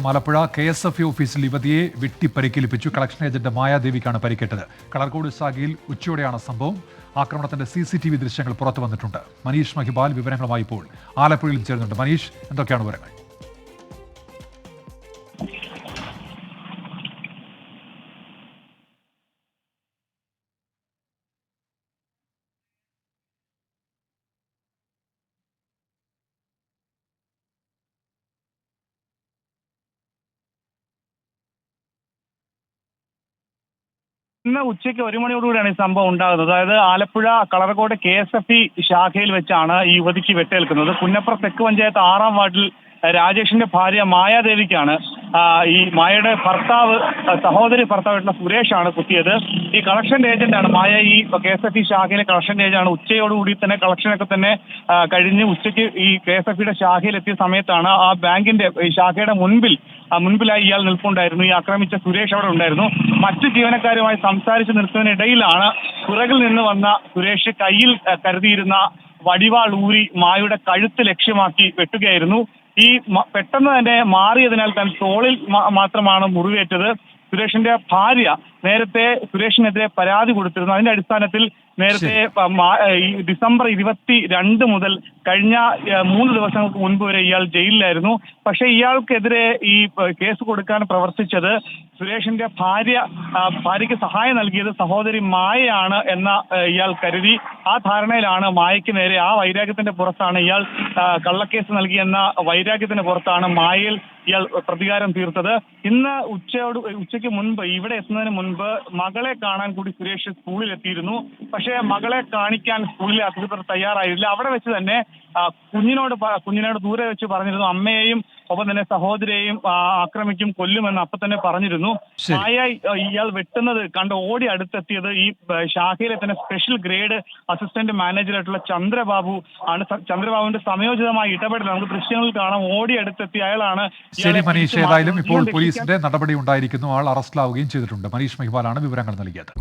Alappuzha KSFE ഓഫീസിൽ യുവതിയെ വെട്ടി പരിക്കേൽപ്പിച്ചു. കളക്ഷൻ ഏജന്റ് മായാദേവിക്കാണ് പരിക്കേറ്റത്. കളർകോട് ശാഖയിൽ ഉച്ചയോടെയാണ് സംഭവം. ആക്രമണത്തിന്റെ CCTV ദൃശ്യങ്ങൾ പുറത്തു വന്നിട്ടുണ്ട്. മനീഷ് മഹിബാൽ വിവരങ്ങളുമായി ഇപ്പോൾ ആലപ്പുഴയിൽ ചേരുന്നുണ്ട്. മനീഷ്, എന്തൊക്കെയാണ് വിവരങ്ങൾ? ഇന്ന് ഉച്ചയ്ക്ക് 1 മണിയോടുകൂടിയാണ് ഈ സംഭവം ഉണ്ടാകുന്നത്. അതായത് ആലപ്പുഴ കളർകോട് KSFE ശാഖയിൽ വെച്ചാണ് ഈ യുവതിക്ക് വെട്ടേൽക്കുന്നത്. പുന്നപ്ര തെക്ക് പഞ്ചായത്ത് 6-ാം വാർഡിൽ രാജേഷിന്റെ ഭാര്യ മായാദേവിക്കാണ് ഈ മായയുടെ സഹോദരി ഭർത്താവായിട്ടുള്ള സുരേഷാണ് കുത്തിയത്. ഈ കളക്ഷൻ ഏജന്റാണ് മായ. ഈ KSFE ശാഖയിലെ കളക്ഷൻ ഏജന്റാണ്. ഉച്ചയോടുകൂടി തന്നെ കളക്ഷനൊക്കെ തന്നെ കഴിഞ്ഞ് ഉച്ചയ്ക്ക് ഈ KSFEയുടെ ശാഖയിലെത്തിയ സമയത്താണ് ആ ബാങ്കിന്റെ ഈ ശാഖയുടെ മുൻപിലായി ഇയാൾ നിൽപ്പുണ്ടായിരുന്നു. ഈ ആക്രമിച്ച സുരേഷ് അവിടെ ഉണ്ടായിരുന്നു. മറ്റു ജീവനക്കാരുമായി സംസാരിച്ച് നിൽക്കുന്നതിനിടയിലാണ് പുറകിൽ നിന്ന് വന്ന സുരേഷ് കയ്യിൽ കരുതിയിരുന്ന വടിവാൾ ഊരി മായയുടെ കഴുത്ത് ലക്ഷ്യമാക്കി വെട്ടുകയായിരുന്നു. ഈ പെട്ടെന്ന് തന്നെ മാറിയതിനാൽ തന്നെ തോളിൽ മാത്രമാണ് മുറിവേറ്റത്. സുരേഷിന്റെ ഭാര്യ നേരത്തെ സുരേഷിനെതിരെ പരാതി കൊടുത്തിരുന്നു. അതിന്റെ അടിസ്ഥാനത്തിൽ നേരത്തെ ഈ ഡിസംബർ 22 മുതൽ കഴിഞ്ഞ 3 ദിവസങ്ങൾക്ക് മുൻപ് വരെ ഇയാൾ ജയിലിലായിരുന്നു. പക്ഷേ ഇയാൾക്കെതിരെ ഈ കേസ് കൊടുക്കാൻ പ്രവർത്തിച്ചത് സുരേഷിന്റെ ഭാര്യയ്ക്ക് സഹായം നൽകിയത് സഹോദരി മായയാണ് എന്ന ഇയാൾ കരുതി. ആ ധാരണയിലാണ് മായയ്ക്ക് നേരെ, ആ വൈരാഗ്യത്തിന്റെ പുറത്താണ് ഇയാൾ കള്ളക്കേസ് നൽകിയെന്ന വൈരാഗ്യത്തിന്റെ പുറത്താണ് മായയിൽ ഇയാൾ പ്രതികാരം തീർത്തത്. ഇന്ന് ഉച്ചയ്ക്ക് മുൻപ്, ഇവിടെ എത്തുന്നതിന് മുൻപ് മകളെ കാണാൻ കൂടി സുരേഷ് സ്കൂളിലെത്തിയിരുന്നു. പക്ഷേ മകളെ കാണിക്കാൻ സ്കൂളിലെ അധികൃതർ തയ്യാറായില്ല. അവിടെ വെച്ച് തന്നെ കുഞ്ഞിനോട് ദൂരെ വെച്ച് പറഞ്ഞിരുന്നു അമ്മയെയും ഒപ്പം തന്നെ സഹോദരിയെയും ആക്രമിക്കും, കൊല്ലുമെന്ന് അപ്പൊ തന്നെ പറഞ്ഞിരുന്നു. ഇയാൾ വെട്ടുന്നത് കണ്ട് ഓടി അടുത്തെത്തിയത് ഈ ശാഖയിലെ തന്നെ സ്പെഷ്യൽ ഗ്രേഡ് അസിസ്റ്റന്റ് മാനേജറായിട്ടുള്ള ചന്ദ്രബാബു ആണ്. ചന്ദ്രബാബുവിന്റെ സമയോചിതമായ ഇടപെടൽ നമുക്ക് ദൃശ്യങ്ങളിൽ കാണാം. ഓടി അടുത്തെത്തിയ അയാളാണ്. ശരി മനീഷ്, ഏതായാലും ഇപ്പോൾ പോലീസിന്റെ നടപടി ഉണ്ടായിരിക്കുന്നു. ആൾ അറസ്റ്റിലാവുകയും ചെയ്തിട്ടുണ്ട്. മനീഷ് മഹിബാലാണ് വിവരങ്ങൾ നൽകിയത്.